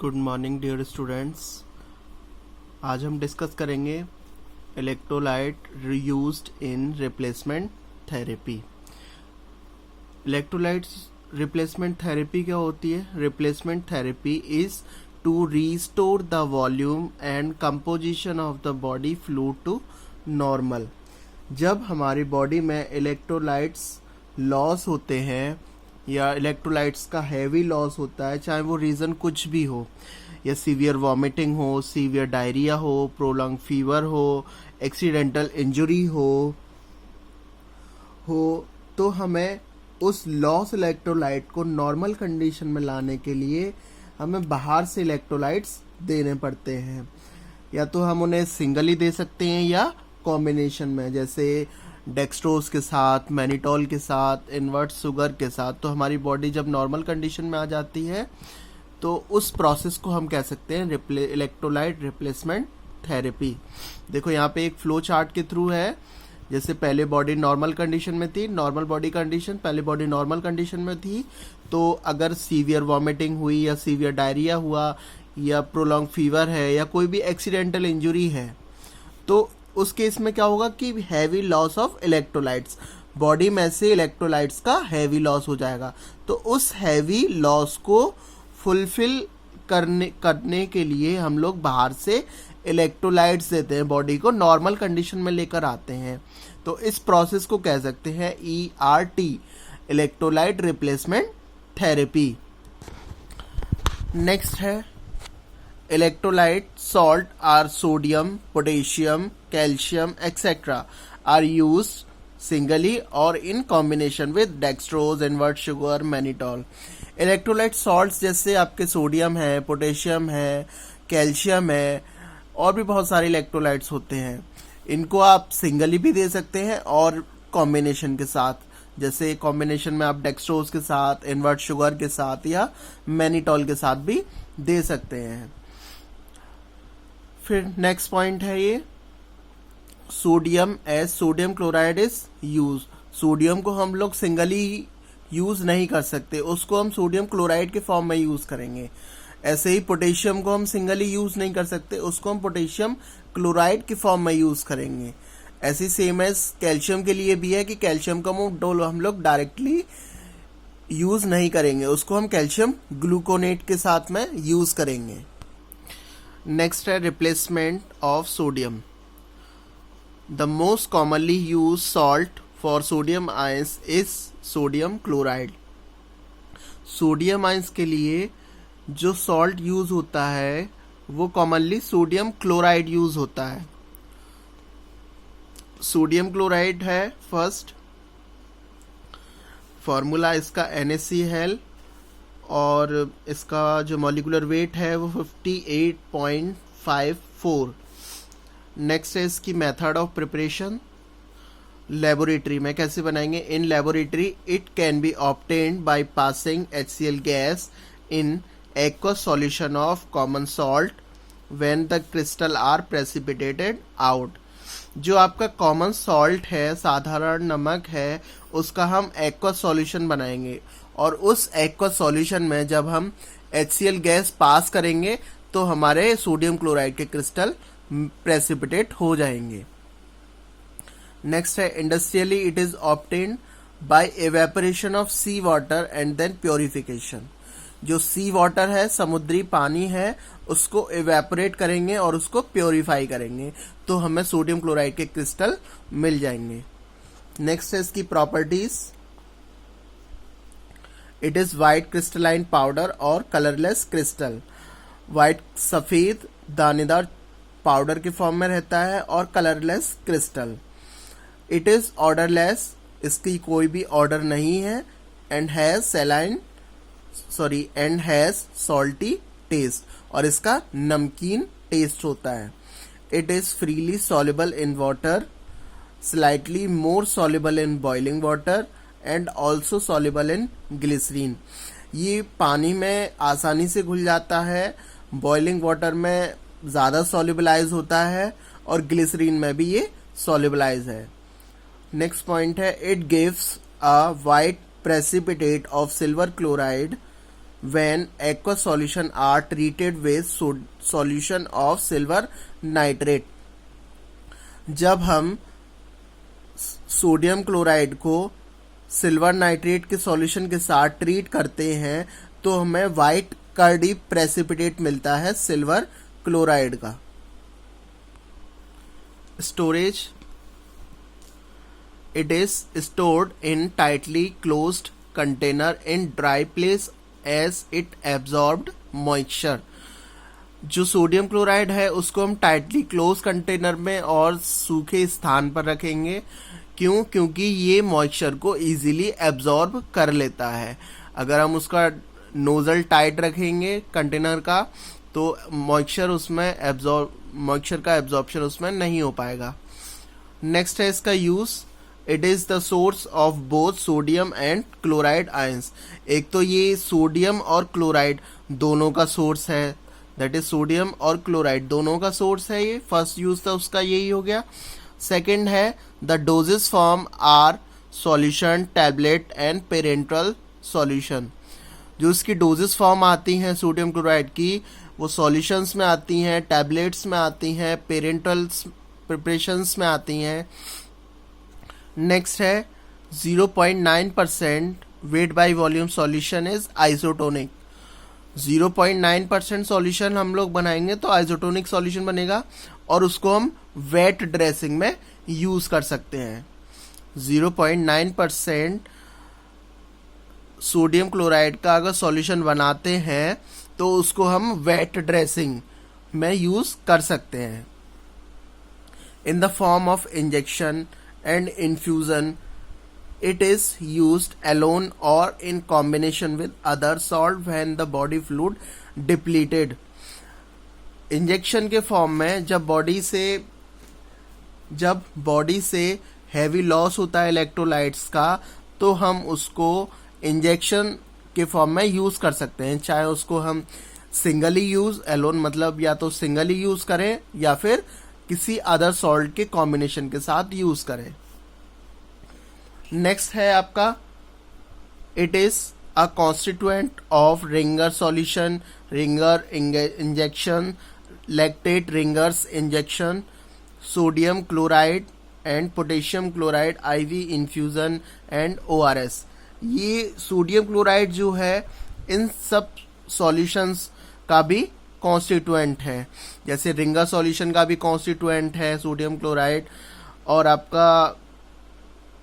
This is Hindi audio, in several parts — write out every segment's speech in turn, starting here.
Good morning dear students. आज हम डिस्कस करेंगे electrolyte used in replacement therapy. Electrolytes replacement therapy क्या होती है? Replacement therapy is to restore the volume and composition of the body fluid to normal. जब हमारी बॉडी में इलेक्ट्रोलाइट्स लॉस होते हैं या इलेक्ट्रोलाइट्स का हैवी लॉस होता है, चाहे वो रीज़न कुछ भी हो, या सीवियर वॉमिटिंग हो, सीवियर डायरिया हो, प्रोलॉन्ग फीवर हो, एक्सीडेंटल इंजरी हो, तो हमें उस लॉस इलेक्ट्रोलाइट को नॉर्मल कंडीशन में लाने के लिए हमें बाहर से इलेक्ट्रोलाइट्स देने पड़ते हैं। या तो हम उन्हें सिंगली दे सकते हैं या कॉम्बिनेशन में, जैसे डेक्सट्रोज के साथ, मैनिटॉल के साथ, इन्वर्ट शुगर के साथ। तो हमारी बॉडी जब नॉर्मल कंडीशन में आ जाती है तो उस प्रोसेस को हम कह सकते हैं इलेक्ट्रोलाइट रिप्लेसमेंट थेरेपी। देखो यहाँ पे एक फ्लो चार्ट के थ्रू है। जैसे पहले बॉडी नॉर्मल कंडीशन में थी, नॉर्मल बॉडी कंडीशन, पहले बॉडी नॉर्मल कंडीशन में थी, तो अगर सीवियर वॉमिटिंग हुई या सीवियर डायरिया हुआ या प्रोलॉन्ग फीवर है या कोई भी एक्सीडेंटल इंजरी है, तो उस केस में क्या होगा कि heavy loss of electrolytes, body में से इलेक्ट्रोलाइट्स का हैवी लॉस हो जाएगा। तो उस हैवी लॉस को फुलफिल करने के लिए हम लोग बाहर से इलेक्ट्रोलाइट्स देते हैं, बॉडी को नॉर्मल कंडीशन में लेकर आते हैं। तो इस प्रोसेस को कह सकते हैं ERT, electrolyte replacement therapy. Next है electrolyte salt are sodium, potassium, calcium, etc. are used singly or in combination with dextrose, invert sugar, mannitol. Electrolyte salts जैसे आपके सोडियम है, पोटेशियम है, कैल्शियम है, और भी बहुत सारे इलेक्ट्रोलाइट्स होते हैं। इनको आप सिंगली भी दे सकते हैं और कॉम्बिनेशन के साथ, जैसे कॉम्बिनेशन में आप डेक्सट्रोज के साथ, इन्वर्ट शुगर के साथ या मैनिटॉल के साथ भी दे सकते हैं। फिर नेक्स्ट पॉइंट है ये sodium as sodium chloride is use. Sodium को हम लोग सिंगली यूज नहीं कर सकते, उसको हम सोडियम क्लोराइड के फॉर्म में यूज करेंगे। ऐसे ही पोटेशियम को हम सिंगली यूज नहीं कर सकते, उसको हम पोटेशियम क्लोराइड के फॉर्म में यूज करेंगे। ऐसी सेम एज कैल्शियम के लिए भी है कि कैल्शियम को हम लोग डायरेक्टली यूज नहीं करेंगे, उसको हम कैल्शियम ग्लूकोनेट के साथ में यूज करेंगे। नेक्स्ट है replacement of sodium. The most commonly use salt for sodium ions is sodium chloride. Sodium ions के लिए जो सॉल्ट यूज होता है वो कॉमनली सोडियम क्लोराइड यूज होता है। सोडियम क्लोराइड है फर्स्ट, फॉर्मूला इसका NaCl, और इसका जो मॉलिक्यूलर वेट है वो 58.54। नेक्स्ट है इसकी मेथड ऑफ प्रिपरेशन। लेबोरेटरी में कैसे बनाएंगे? In laboratory it can be obtained by passing HCl gas in aqueous solution of common salt when the crystal are precipitated out. जो आपका कॉमन सॉल्ट है, साधारण नमक है, उसका हम एक्वस सॉल्यूशन बनाएंगे, और उस एक्वस सॉल्यूशन में जब हम HCl गैस पास करेंगे तो हमारे सोडियम क्लोराइड के क्रिस्टल प्रेसिपिटेट हो जाएंगे। नेक्स्ट है industrially it is obtained by evaporation of sea water and then purification. जो सी वाटर है, समुद्री पानी है, उसको एवेपोरेट करेंगे और उसको प्योरीफाई करेंगे तो हमें सोडियम क्लोराइड के क्रिस्टल मिल जाएंगे। नेक्स्ट है इसकी properties. It is white crystalline powder और कलरलेस क्रिस्टल। वाइट सफेद दानेदार पाउडर के फॉर्म में रहता है और colourless crystal. It is odourless, इसकी कोई भी ऑर्डर नहीं है, एंड हैज सॉल्टी टेस्ट, और इसका नमकीन टेस्ट होता है। It is freely soluble in water, slightly more soluble in boiling water and also soluble in glycerine. ये पानी में आसानी से घुल जाता है, बॉइलिंग वाटर में ज़्यादा सॉल्युबलाइज होता है, और ग्लिसरीन में भी ये सॉल्युबलाइज है। नेक्स्ट पॉइंट है it gives a white precipitate of silver chloride when aqueous solution are treated with solution of silver nitrate। जब हम सोडियम क्लोराइड को सिल्वर नाइट्रेट के सॉल्यूशन के साथ ट्रीट करते हैं तो हमें वाइट कर्डी प्रेसिपिटेट मिलता है सिल्वर क्लोराइड का। Storage, it is stored in tightly closed container in dry place as it absorbed moisture। जो सोडियम क्लोराइड है उसको हम टाइटली क्लोज कंटेनर में और सूखे स्थान पर रखेंगे। क्यों? क्योंकि ये मॉइस्चर को इजीली एब्जॉर्ब कर लेता है। अगर हम उसका नोजल टाइट रखेंगे कंटेनर का तो मॉइस्चर का एब्जॉर्प्शन उसमें नहीं हो पाएगा। नेक्स्ट है इसका use. It is the source of both sodium and chloride ions. एक तो ये सोडियम और क्लोराइड दोनों का सोर्स है, दैट इज सोडियम और क्लोराइड दोनों का सोर्स है। ये फर्स्ट यूज था उसका, यही हो गया। सेकंड है the dosages form are solution, tablet and parenteral solution. जो इसकी डोजेस फॉर्म आती हैं सोडियम क्लोराइड की, वो सॉल्यूशंस में आती हैं, टैबलेट्स में आती हैं, पेरेंट्रल प्रिपरेशंस में आती हैं। नेक्स्ट है 0.9% weight by volume solution is isotonic. 0.9% solution हम लोग बनाएंगे तो आइसोटोनिक सॉल्यूशन बनेगा और उसको हम वेट ड्रेसिंग में यूज कर सकते हैं। 0.9% सोडियम क्लोराइड का अगर सॉल्यूशन बनाते हैं तो उसको हम वेट ड्रेसिंग में यूज कर सकते हैं। In the form of injection and infusion, it is used alone or in combination with other salt when the body fluid depleted। Injection के फॉर्म में जब बॉडी से हैवी लॉस होता है इलेक्ट्रोलाइट्स का तो हम उसको इंजेक्शन के फॉर्म में यूज कर सकते हैं। चाहे उसको हम सिंगली यूज एलोन मतलब या तो सिंगली यूज करें या फिर किसी अदर सॉल्ट के कॉम्बिनेशन के साथ यूज करें। नेक्स्ट है आपका it is a constituent of Ringer solution, Ringer injection, lactate Ringer's injection, sodium chloride and potassium chloride IV infusion and ORS. ये सोडियम क्लोराइड जो है इन सब सॉल्यूशंस का भी कॉन्स्टिट्यूएंट है। जैसे रिंगर सॉल्यूशन का भी कॉन्स्टिट्यूएंट है सोडियम क्लोराइड, और आपका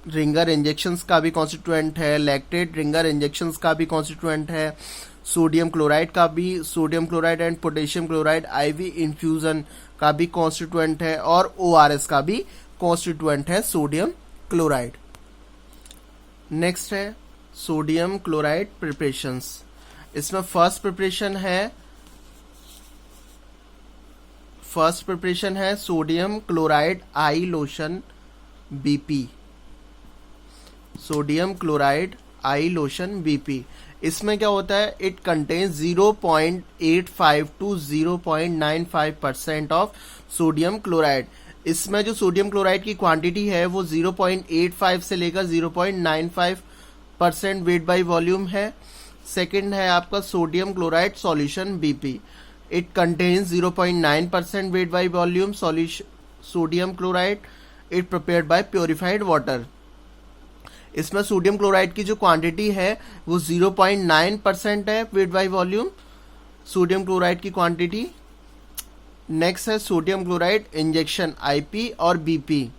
रिंगर इंजेक्शंस का भी कॉन्स्टिट्यूएंट है, लैक्टेट रिंगर इंजेक्शंस का भी कॉन्स्टिट्यूएंट है, सोडियम क्लोराइड का भी, sodium chloride and potassium chloride IV infusion का भी कॉन्स्टिट्यूएंट है, और ओआरएस का भी कॉन्स्टिट्यूएंट है सोडियम क्लोराइड। नेक्स्ट है सोडियम क्लोराइड प्रिपरेशंस। इसमें फर्स्ट प्रिपरेशन है सोडियम क्लोराइड आई लोशन बीपी। सोडियम क्लोराइड आई लोशन बीपी, इसमें क्या होता है? It contains 0.85 to 0.95% of sodium chloride. इसमें जो सोडियम क्लोराइड की क्वांटिटी है वो 0.85 से लेकर 0.95% वेट बाय वॉल्यूम है। सेकंड है आपका sodium chloride solution BP. It contains 0.9% weight by volume sodium chloride. It prepared by purified water. इसमें सोडियम क्लोराइड की जो क्वांटिटी है वो 0.9% है weight by volume sodium chloride की क्वांटिटी। नेक्स्ट है सोडियम क्लोराइड इंजेक्शन आईपी और BP.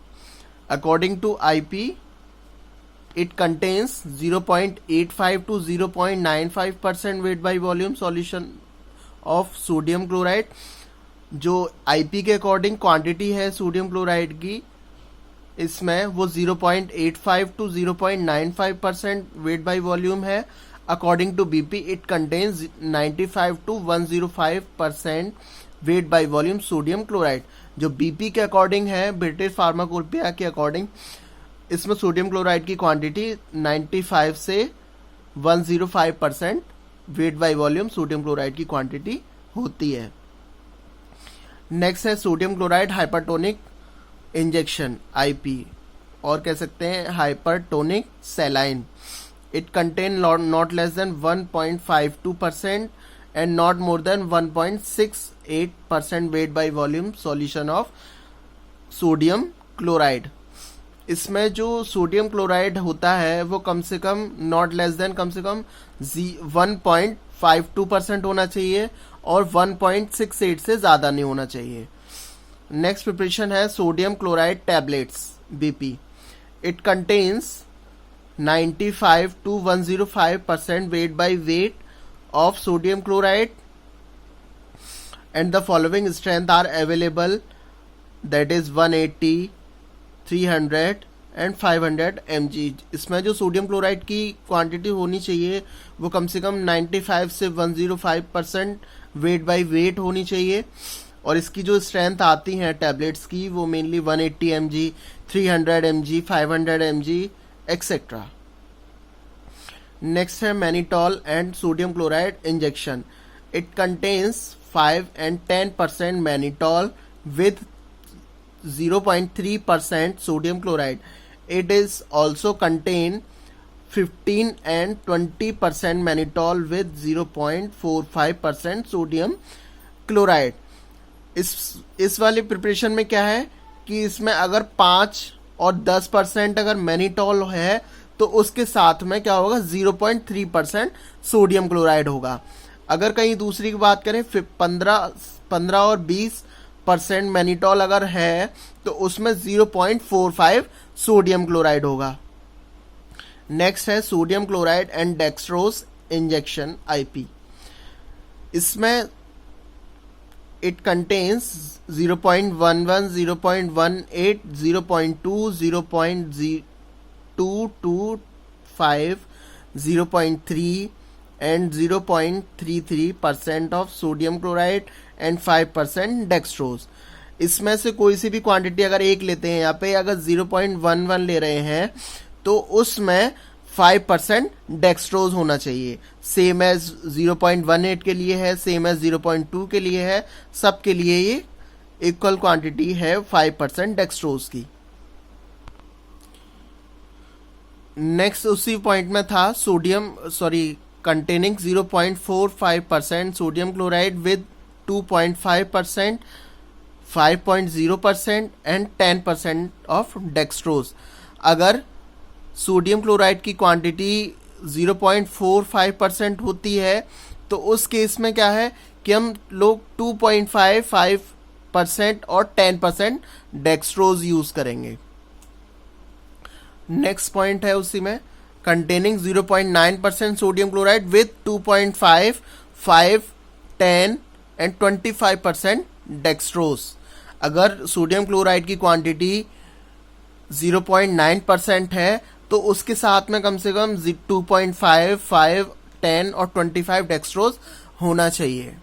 According to IP it contains 0.85 to 0.95% weight by volume solution of sodium chloride. जो आईपी के अकॉर्डिंग क्वांटिटी है सोडियम क्लोराइड की, इसमें वो 0.85 to 0.95% वेट बाय वॉल्यूम है। According to BP it contains 95 to 105% weight by volume sodium chloride. जो बीपी के अकॉर्डिंग है, ब्रिटिश फार्माकोपिया के अकॉर्डिंग, इसमें सोडियम क्लोराइड की क्वांटिटी 95 से 105% weight by volume sodium chloride की क्वांटिटी होती है। नेक्स्ट है sodium chloride hypertonic injection IP, और कह सकते हैं hypertonic saline. It contain not less than 1.52% and not more than 1.68% weight by volume solution of sodium chloride. इसमें जो सोडियम क्लोराइड होता है वो कम से कम नॉट लेस देन कम से कम 1.52% होना चाहिए और 1.68 से ज़्यादा नहीं होना चाहिए। नेक्स्ट प्रिपरेशन है sodium chloride tablets BP. It contains 95 to 105% weight by weight of sodium chloride and the following strength are available, that is 180, 300 and 500 mg। इसमें जो सोडियम क्लोराइड की क्वांटिटी होनी चाहिए वो कम से कम 95 से 105% वेट बाय वेट होनी चाहिए और इसकी जो स्ट्रेंथ आती हैं टैबलेट्स की वो mainly 180 mg, 300 mg, 500 mg etcetera. Next है mannitol and sodium chloride injection. It contains 5 and 10% mannitol with 0.3% sodium chloride. It is also contain 15 and 20% mannitol with 0.45% sodium chloride. इस वाली प्रिपरेशन में क्या है कि इसमें अगर 5 और 10% अगर मैनिटॉल है तो उसके साथ में क्या होगा 0.3% सोडियम क्लोराइड होगा। अगर कहीं दूसरी की बात करें 15 और 20% मैनिटॉल अगर है तो उसमें 0.45 सोडियम क्लोराइड होगा। नेक्स्ट है sodium chloride and dextrose injection IP. इसमें it contains 0.11, 0.18, 0.2, 0.225, 0.3 and 0.33% of sodium chloride and 5% dextrose। इसमें से कोई सी भी क्वांटिटी अगर एक लेते हैं, यहाँ पे अगर 0.11 ले रहे हैं तो उसमें 5% डेक्सट्रोज होना चाहिए। सेम एज 0.18 के लिए है, सेम एज 0.2 के लिए है, सब के लिए ये इक्वल क्वांटिटी है 5% डेक्सट्रोज की। नेक्स्ट उसी पॉइंट में था containing 0.45% sodium chloride with 2.5%, 5.0% and 10% of dextrose। अगर सोडियम क्लोराइड की क्वांटिटी 0.45% होती है तो उस केस में क्या है कि हम लोग 2.55% और 10% डेक्सट्रोज यूज करेंगे। नेक्स्ट पॉइंट है उसी में containing 0.9% sodium chloride with 2.5, 5, 10 and 25% dextrose। अगर सोडियम क्लोराइड की क्वांटिटी 0.9% है तो उसके साथ में कम से कम 2.5, 5, 10 और 25 डेक्सट्रोज होना चाहिए।